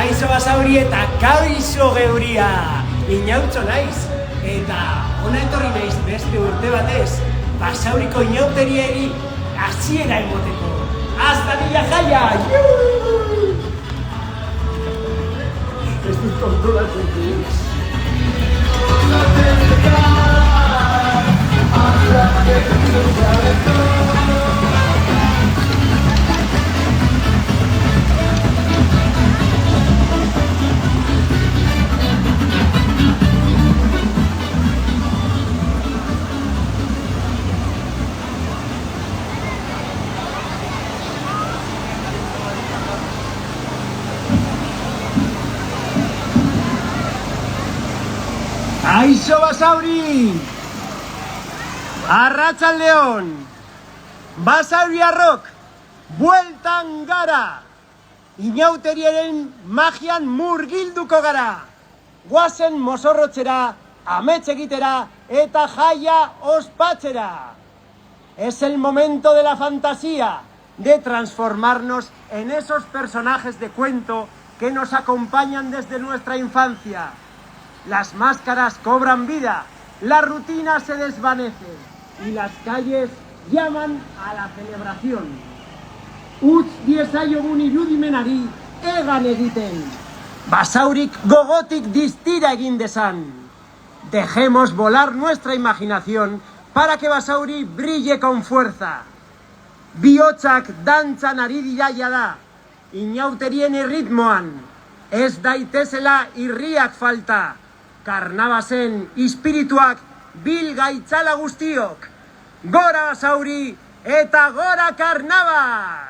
Kaixo Basauri eta kaixo geuria. Inautxo naiz. Eta ona etorri naiz beste urte batez. Basauriko inauteriari hasiera emoteko. Hasta Villa Jaya! Ez dut kontrolatzen dut. Kaixo Basauri! Arratsaldeon! Basauriarrok, bueltan gara! Inauteriaren magian murgilduko gara! Guazen mozorrotzera, amets egitera eta jaia ospatzera! Es el momento de la fantasía, de transformarnos en esos personajes de cuento que nos acompañan desde nuestra infancia. Las máscaras cobran vida, la rutina se desvanece y las calles llaman a la celebración. Utz diezaiogun irudimenari egan egiten. Basaurik gogotik distira egin dezan. Dejemos volar nuestra imaginación para que Basauri brille con fuerza. Bihotzak dantzan ari dira jada, inauterien irritmoan. Ez daitezela irriak falta. Karnabasen espirituak bil gaitzala guztiok. Gora Basauri eta gora Karnabas!